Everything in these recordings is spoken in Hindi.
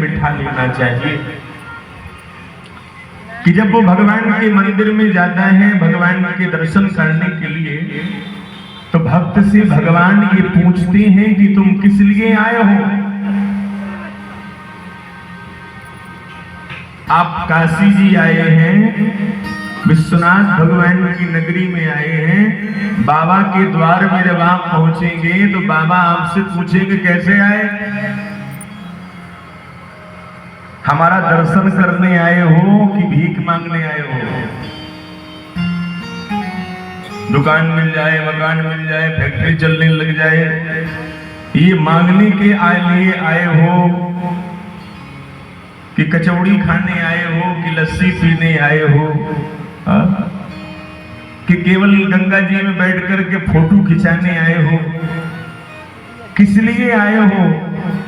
बिठा लेना चाहिए कि जब वो भगवान के मंदिर में जाता है भगवान के दर्शन करने के लिए, तो भक्त से भगवान ये पूछते हैं कि तुम किस लिए आए हो? आप काशी जी आए हैं, विश्वनाथ भगवान की नगरी में आए हैं, बाबा के द्वार में जब आप पहुंचेंगे तो बाबा आपसे पूछेंगे कैसे आए? हमारा दर्शन करने आए हो कि भीख मांगने आए हो? दुकान मिल जाए, मकान मिल जाए, फैक्ट्री चलने लग जाए, ये मांगने के लिए आए हो कि कचौड़ी खाने आए हो कि लस्सी पीने आए हो? कि केवल गंगा जी में बैठ कर के फोटो खिंचाने आए हो? किस लिए आए हो?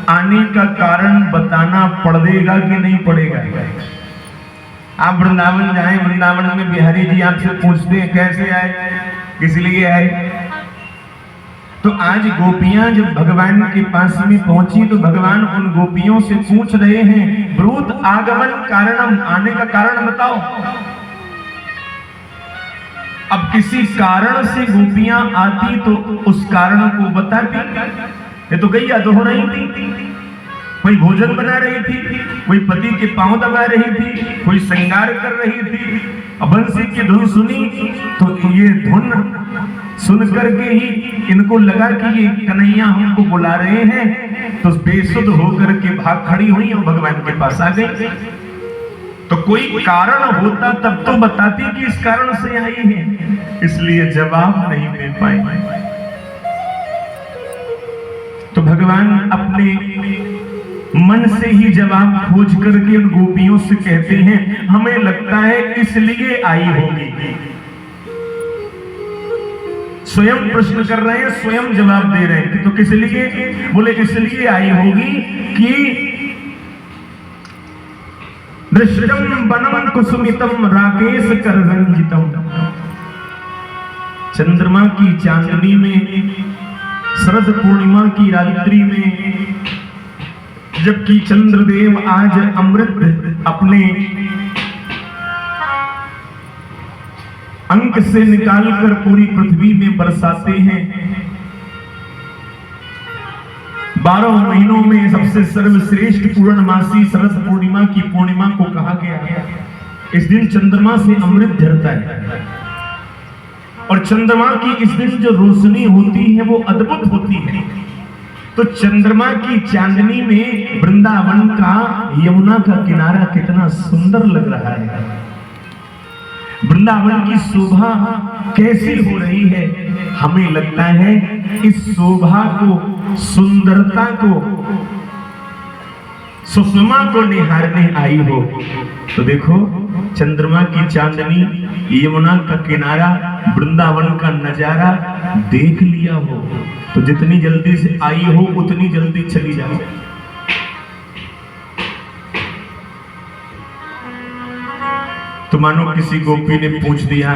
आने का कारण बताना पड़ेगा कि नहीं पड़ेगा? आप वृंदावन जाए, वृंदावन में बिहारी जी आपसे पूछते हैं कैसे आए, किस लिए आए? तो आज गोपियां जब भगवान के पास में पहुंची तो भगवान उन गोपियों से पूछ रहे हैं, ब्रूत आगमन कारणम, आने का कारण बताओ। अब किसी कारण से गोपियां आती तो उस कारण को बताती। ये तो गैया दोह रही थी, कोई भोजन बना रही थी, कोई पति के पांव दबा रही थी, कोई श्रृंगार कर रही थी। अब बंसी की धुन सुनी तो ये धुन सुन करके ही इनको लगा कि ये कन्हैया हमको बुला रहे हैं, तो बेसुध होकर के भाग खड़ी हुई और भगवान के पास आ गई। तो कोई कारण होता तब तो बताती कि इस कारण से आई है, इसलिए जवाब नहीं दे पाए। तो भगवान अपने मन से ही जवाब खोज करके उन गोपियों से कहते हैं, हमें लगता है इसलिए आई होगी। स्वयं प्रश्न कर रहे हैं, स्वयं जवाब दे रहे हैं। तो किस लिए? बोले इसलिए आई होगी कि दृष्टम वनम कुसुमितम राकेश कररंजितम, चंद्रमा की चांदनी में, शरद पूर्णिमा की रात्रि में, जबकि चंद्रदेव आज अमृत अपने अंक से निकालकर पूरी पृथ्वी में बरसाते हैं। 12 महीनों में सबसे सर्वश्रेष्ठ पूर्णमासी शरद पूर्णिमा की पूर्णिमा को कहा गया है। इस दिन चंद्रमा से अमृत झरता है और चंद्रमा की इस दिन जो रोशनी होती है वो अद्भुत होती है। तो चंद्रमा की चांदनी में वृंदावन का, यमुना का किनारा कितना सुंदर लग रहा है। वृंदावन की शोभा कैसी हो रही है? हमें लगता है इस शोभा को, सुंदरता को, सुषमा को निहारने आई हो। तो देखो चंद्रमा की चांदनी, यमुना का किनारा, वृंदावन का नजारा देख लिया हो तो जितनी जल्दी से आई हो उतनी जल्दी चली जाओ। तो मानो किसी गोपी ने पूछ दिया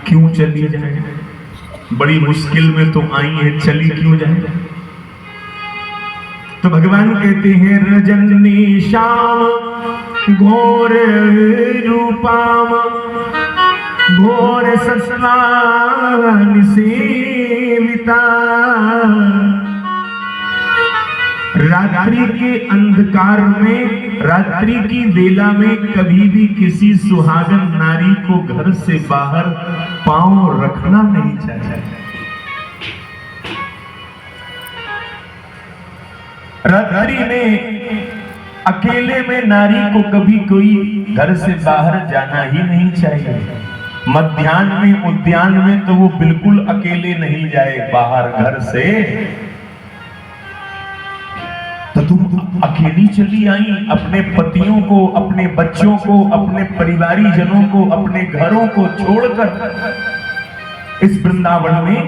क्यों चली जाए, बड़ी मुश्किल में तो आई है, चली क्यों जाए? तो भगवान कहते हैं रजनी श्याम घोर रूपाम घोर सस्नान सेविता, रात्रि के अंधकार में, रात्रि की बेला में कभी भी किसी सुहागन नारी को घर से बाहर पांव रखना नहीं चाहिए। रात्रि में अकेले में नारी को कभी कोई घर से बाहर जाना ही नहीं चाहिए। मध्याह्न में उद्यान में तो वो बिल्कुल अकेले नहीं जाए बाहर घर से। तो तुम अकेली चली आई, अपने पतियों को, अपने बच्चों को, अपने परिवारी जनों को, अपने घरों को छोड़कर इस वृंदावन में।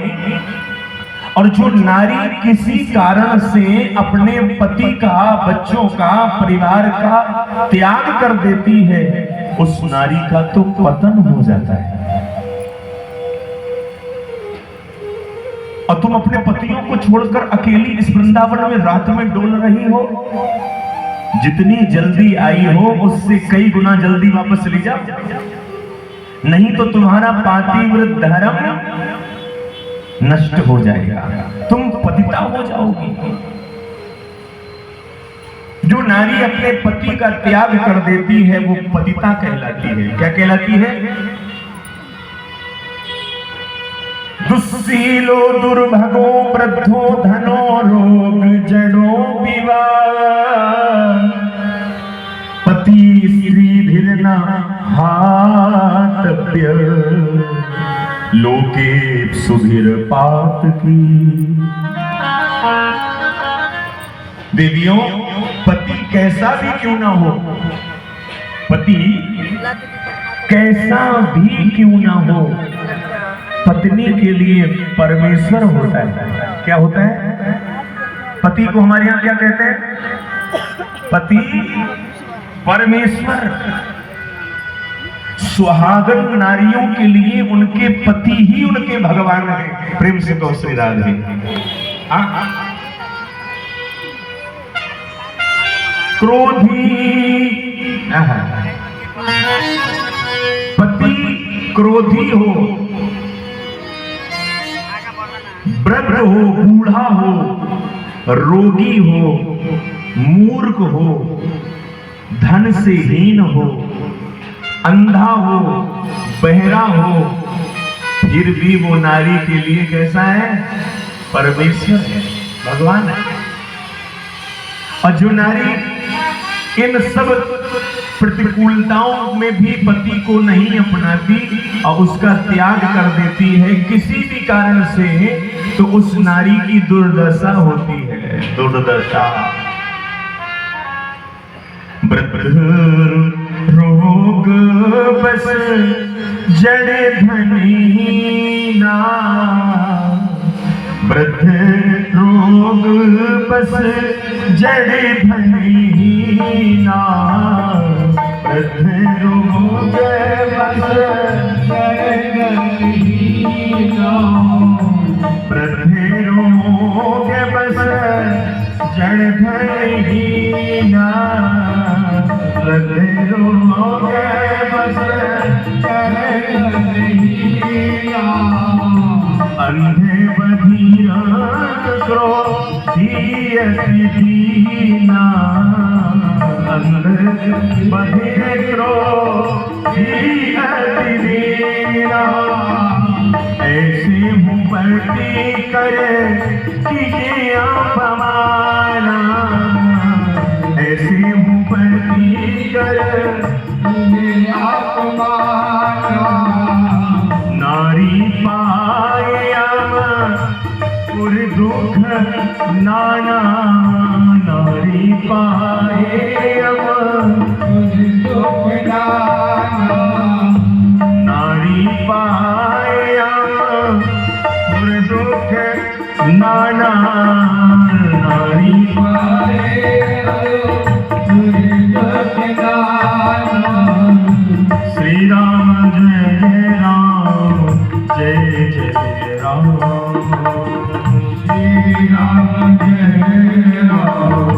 और जो नारी किसी कारण से अपने पति का, बच्चों का, परिवार का त्याग कर देती है, उस नारी का तो पतन हो जाता है। और तुम अपने पतियों को छोड़कर अकेली इस वृंदावन में रात में डोल रही हो, जितनी जल्दी आई हो उससे कई गुना जल्दी वापस चली जाओ, नहीं तो तुम्हारा पातिव्रत धर्म नष्ट हो जाएगा, तुम पतिता हो जाओगी। जो नारी अपने पति का त्याग कर देती है वो पतिता कहलाती है। क्या कहलाती है? दुस्सीलो दुर्भगो वृद्धो धनो रोग जड़ो विवाह, पति स्त्री धीरना हातव्य, लोके सुधीर पात की। देवियों, पति कैसा भी क्यों ना हो, पति कैसा भी क्यों ना हो, पत्नी के लिए परमेश्वर होता है। क्या होता है? पति को हमारे यहाँ क्या कहते हैं? पति परमेश्वर। सुहागन नारियों के लिए उनके पति ही उनके भगवान हैं। प्रेम से कहो श्री राधे। क्रोधी, पति क्रोधी हो, वृद्ध हो, बूढ़ा हो, रोगी हो, मूर्ख हो, धन से हीन हो, अंधा हो, बहरा हो, फिर भी वो नारी के लिए कैसा है? परमेश्वर है, भगवान है। और जो नारी इन सब प्रतिकूलताओं में भी पति को नहीं अपनाती और उसका त्याग कर देती है किसी भी कारण से, तो उस नारी की दुर्दशा होती है। दुर्दशा। वृद्ध रोग बस जड़ धनीना, वृद्ध रोग बस जड़ धनीना, वृद्ध रोग बस जड़ धनीना, वृद्ध रोग बस जड़ धनीना, वृद्ध रोग बस जड़ धनीना, अंधे बधिरा क्रोधी अति दीना, अंधे बधिरे क्रोधी अति दीना, ऐसे मुंबती करे कीजिए अपमाना, ऐसे मुंबती करे कीजिए अपमाना, नारी पाए पुर दुख नाना, नारी पाए पुर दुख नाना, नारी पाए पुर दुख नाना, नारी पाए पुर दुख नाना। श्री राम जय जय राम, जय जय राम, श्री राम जय राम, जय जय राम।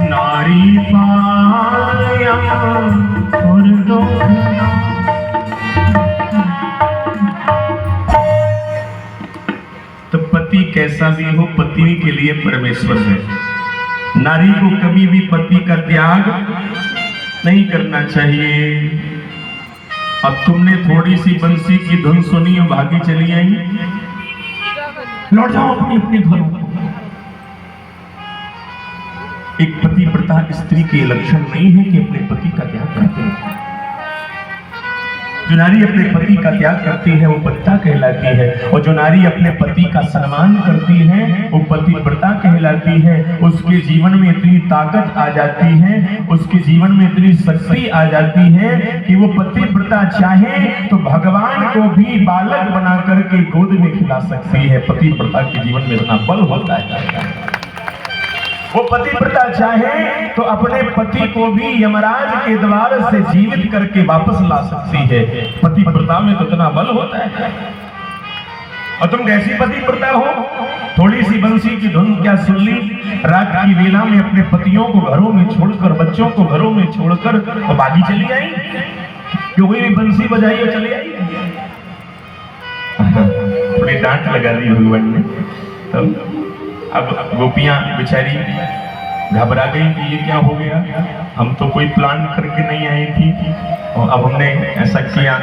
नारी पाया और तो पति कैसा भी हो, पत्नी के लिए परमेश्वर है। नारी को कभी भी पति का त्याग नहीं करना चाहिए। अब तुमने थोड़ी सी बंसी की धुन सुनी और भागी चली आई, लौट जाओ अपने अपने घरों। एक पतिव्रता स्त्री के लक्षण नहीं है कि अपने पति का त्याग करते हैं। जो नारी अपने पति का त्याग करती है वो पतिता कहलाती है, और जो नारी अपने पति का सम्मान करती है वो पतिव्रता कहलाती है। उसके जीवन में इतनी ताकत आ जाती है, उसके जीवन में इतनी शक्ति आ जाती है कि वो पतिव्रता चाहे तो भगवान को भी बालक बना करके गोद में खिला सकती है। पतिव्रता के जीवन में इतना बल होता है। वो पतिव्रता चाहे तो अपने पति को भी यमराज के द्वार से जीवित करके वापस ला सकती है। पतिव्रता में तो इतना बल होता है। और तुम कैसी पतिव्रता हो, थोड़ी सी बंसी की धुन क्या सुन ली, रात की वेला में अपने पतियों को घरों में छोड़कर, बच्चों को घरों में छोड़कर और बागी चली आई, क्यों कोई भी बंसी बजाई और चली आई। थोड़ी डांट लगा दी भगवान ने। तो अब गोपियां बेचारी घबरा गई कि ये क्या हो गया, हम तो कोई प्लान करके नहीं आई थी और अब हमने ऐसा किया।